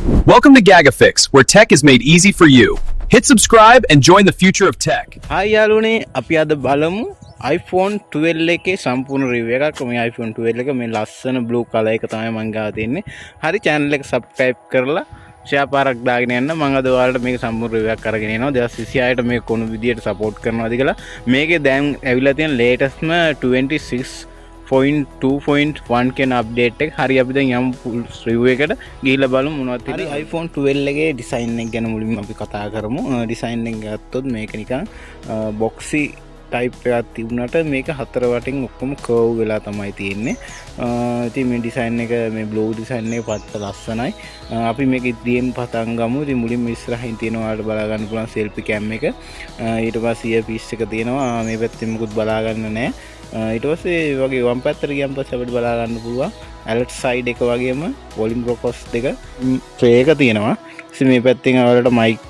Welcome to GagaFix, where tech is made easy for you. Hit subscribe and join the future of tech. Hi යාළුවනේ අපි අද බලමු iPhone 12 එකේ සම්පූර්ණ review එකක්. මේ iPhone 12 එක මේ ලස්සන blue color එක තමයි මම ගාව තියෙන්නේ. හරි channel එක subscribe කරලා share පාරක් දාගෙන යන්න. මම අද ඔයාලට මේක සම්පූර්ණ රිවිව් එකක් අරගෙන එනවා. 2026ට මේක කොන විදියට support කරනවාද කියලා. මේකේ දැන් ඇවිල්ලා තියෙන latestම 26.2.1 කියන අප්ඩේට් එක. හරි අපි දැන් යමු full review එකට ගිහිල්ලා බලමු මොනවද තියෙන්නේ. හරි iPhone 12 එකේ design එක ගැන මුලින්ම අපි කතා කරමු. design එක ගත්තොත් මේක නිකන් boxy type එකක් තිබුණාට මේක හතර වටින් ඔක්කොම curve වෙලා තමයි තියෙන්නේ. ඉතින් මේ design එක මේ blue design එක පට්ට ලස්සනයි. අපි මේක ඉදිරියෙන් පටන් ගමු. ඉතින් මුලින්ම ඉස්සරහින් තියෙනවා ඔයාලට බලා ගන්න පුළුවන් selfie cam එක. ඊට පස්සේ earpiece එක තියෙනවා. මේ පැත්තෙන් මුකුත් බලා ගන්න නැහැ. ඊට පස්සේ වගේ වම් පැත්තට ගියන් පස්සේ අපිට බලා ගන්න පුළුවන් alert side එක වගේම volume broadcast දෙක tray එක තියෙනවා. ඉතින් මේ පැත්තෙන් ඔයාලට mic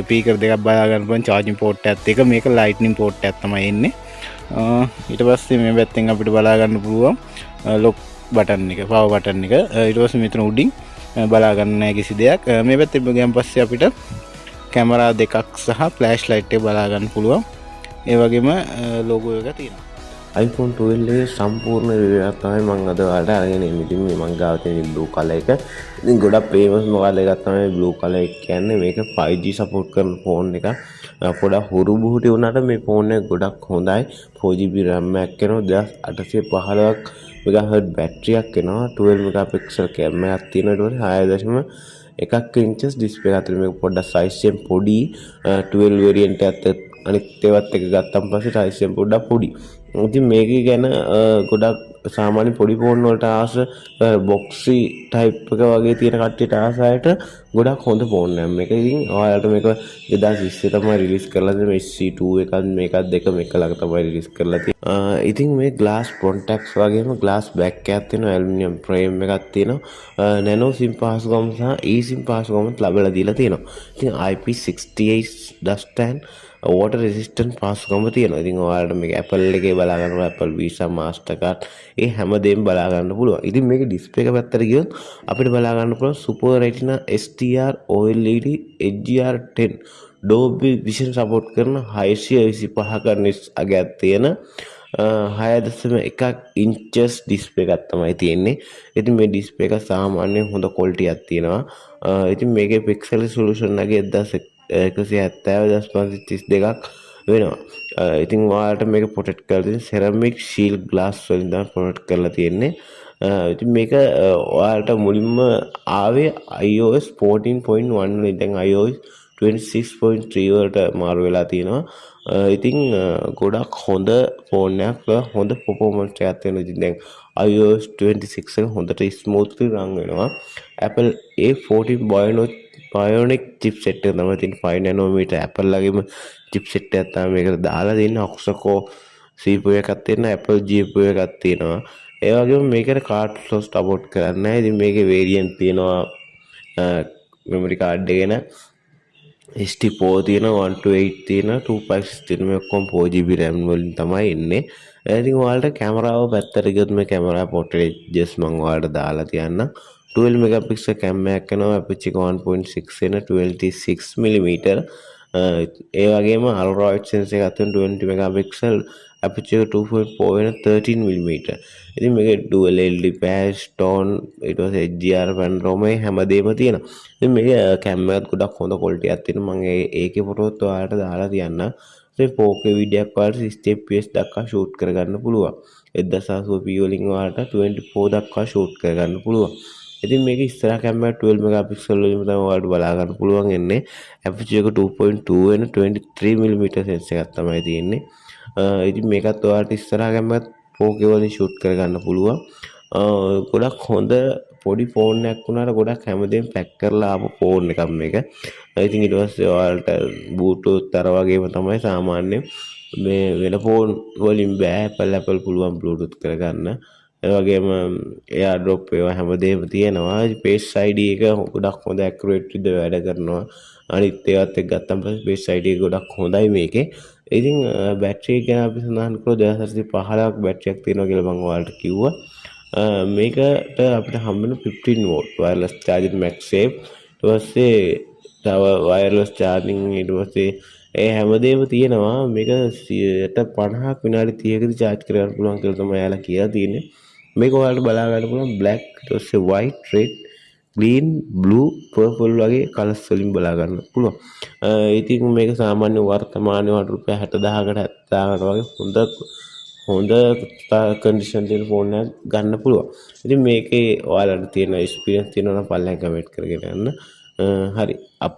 speaker දෙකක් බලා ගන්න පුළුවන් charging port එකත් එක මේක lightning port එකක් තමයි එන්නේ. ඊට පස්සේ මේ පැත්තෙන් අපිට බලා ගන්න පුළුවන් lock button එක power button එක. ඊට පස්සේ මෙතන උඩින් බලා ගන්න නැහැ කිසි දෙයක්. මේ පැත්තෙන් ගියන් පස්සේ අපිට කැමරා දෙකක් සහ flashlight එක බලා ගන්න පුළුවන්. ඒ වගේම logo එක තියෙනවා. iPhone 12 එකේ සම්පූර්ණ රිවිව් එකක් තමයි මම අද ඔයාලට අරගෙන එන්නේ. ඉතින් මේ මම ගාව තියෙන blue color එක. ඉතින් ගොඩක් famous මොකක්ද එකක් තමයි blue color එක කියන්නේ. මේක 5G support කරන phone එකක්. පොඩක් හුරු බුහුටි වුණාට මේ phone එක ගොඩක් හොඳයි. 4GB RAM එකක් එනවා. 2815ක් MHz battery එකක් එනවා. 12 megapixel camera එකක් තියෙනවා. ඊට පස්සේ 6.1 inches display එකක් තියෙනවා. මේක පොඩ්ඩක් size එකෙන් පොඩි. 12 variant එකත් අනිත් ඒවත් එක ගත්තන් පස්සේ size එකෙන් පොඩ්ඩක් පොඩි. ඉතින් මේක ගැන ගොඩක් සාමාන්‍ය පොඩි ෆෝන් වලට ආස බොක්සි ටයිප් එක වගේ තියෙන කට්ටියට ආසයට ගොඩක් හොඳ ෆෝන් එකක් මේක. ඉතින් ඔයාලට මේක 2020 තමයි රිලීස් කරලා තියෙන්නේ. SC2 එකත් මේකත් දෙකම එක ළඟ තමයි රිලීස් කරලා තියෙන්නේ. ඉතින් මේ glass contacts වගේම glass back එකක් තියෙනවා. ඇලුමිනියම් frame එකක් තියෙනවා. nano sim පහසුකම් සහ eSIM පහසුකම් ලැබලා දීලා තියෙනවා. ඉතින් IP68 dust and water resistant පහසුකම් තියෙනවා. ඉතින් ඔයාලට මේක Apple එකේ බලා ගන්න Apple Visa Mastercard ඒ හැමදේම බලා ගන්න පුළුවන්. ඉතින් මේකේ display එක පැත්තට ගියොත් අපිට බලා ගන්න පුළුවන් Super Retina STR OLED HDR10 Dolby Vision support කරන 625ක අගයක් තියෙන 6.1 inches display එකක් තමයි තියෙන්නේ. ඉතින් මේ display එක සාමාන්‍ය හොඳ quality එකක් තියෙනවා. ඉතින් මේකේ pixel resolution එකේ 1170/532ක් වෙනවා. ඉතින් ඔයාලට මේක protect කරලා තියෙන ceramic shield glass වලින් තමයි protect කරලා තියෙන්නේ. ඉතින් මේක ඔයාලට මුලින්ම ආවේ iOS 14.1 වලින් දැන් iOS 26.3 වලට මාරු වෙලා තියෙනවා. ඉතින් ගොඩක් හොඳ ෆෝන් එකක් හොඳ performance එකක් තියෙනවා. ඉතින් දැන් iOS 26 එක හොඳට smoothly run වෙනවා. Apple A14 Bionic chipset එක තමයි තියෙන 5 nanometer Apple ලගේම chipset එකක් තමයි මේකට දාලා තියෙන්නේ. Oxaco CPU එකක් තියෙනවා. Apple GPU එකක් තියෙනවා. ඒ වගේම මේකට card slot support කරන්නේ නැහැ. ඉතින් මේකේ variant තියෙනවා memory card එකේන SD4 තියෙනවා 128 තියෙනවා 256 තියෙනවා. මේ ඔක්කොම 4GB RAM වලින් තමයි එන්නේ. ඉතින් ඔයාලට කැමරාව පැත්තට ගියොත් මේ කැමරා portraits මම ඔයාලට දාලා තියන්නම්. 12 megapixel camera එකක් එනවා. aperture 1.6 එන 26mm. ඒ වගේම ultra-wide sensor එකක් තියෙනවා 20 megapixel aperture 2.4 වෙන 13mm. ඉතින් මේකේ dual LED patch tone ඊට පස්සේ HDR panorama හැමදේම තියෙනවා. ඉතින් මේක camera එකත් ගොඩක් හොඳ quality එකක් තියෙනවා. මම ඒකේ ෆොටෝත් ඔයාලට දාලා තියන්නම්. ඉතින් 4K වීඩියෝ එකක් ඔයාලට 60 fps දක්වා shoot කරගන්න පුළුවන්. 1080p වලින් ඔයාලට 24 දක්වා shoot කරගන්න පුළුවන්. ඉතින් මේක ඉස්සරහ කැමරා 12 megapixel වලින් තමයි ඔයාලට බලා ගන්න පුළුවන් එන්නේ. aperture එක 2.2 වෙන 23mm sensor එකක් තමයි තියෙන්නේ. ඉතින් මේකත් ඔයාලට ඉස්සරහ කැමරා 4K වලින් shoot කරගන්න පුළුවන්. ගොඩක් හොඳ පොඩි ෆෝන් එකක් වුණාට ගොඩක් හැමදේම පැක් කරලා ආපු ෆෝන් එකක් මේක. ඉතින් ඊට පස්සේ ඔයාලට Bluetooth අර වගේම තමයි සාමාන්‍ය මේ වෙන ෆෝන් වලින් බෑ Apple පුළුවන් Bluetooth කරගන්න. ඒ වගේම AirDrop ඒවා හැමදේම තියෙනවා. Face ID එක ගොඩක් හොඳ accurate විදිහට වැඩ කරනවා. අනිත් ඒවාත් එක්ක ගත්තම පස්සේ Face ID එක ගොඩක් හොඳයි මේකේ. ඉතින් බැටරි එක ගැන අපි සඳහන් කළොත් 2815ක් බැටරියක් තියෙනවා කියලා මම ඔයාලට කිව්වා. මේකට අපිට හම්බ වෙන 15 watt wireless charging MagSafe ඊට පස්සේ තව වයර්ලස් චාර්ජින් ඊට පස්සේ ඒ හැමදේම තියෙනවා මේක 50ක් විනාඩි 30කදී charge කරගන්න පුළුවන් කියලා තමයි යාලා කියලා තියෙන්නේ මේක ඔයාලට බලා ගන්න පුළුවන් black ඊට පස්සේ white red green blue purple වගේ කලර්ස් වලින් බලා ගන්න පුළුවන් ඉතින් මේක සාමාන්‍ය වර්තමානයේ වඩ රුපියල් 60000කට 70000කට වගේ හොඳ කන්ඩිෂන් තියෙන ෆෝන් එකක් ගන්න පුළුවන්. ඉතින් මේකේ ඔයාලට තියෙන එක්ස්පීරියන්ස් තියෙනවා නම් පල්ලෙන් කමෙන්ට් කරගෙන යන්න. හරි අපි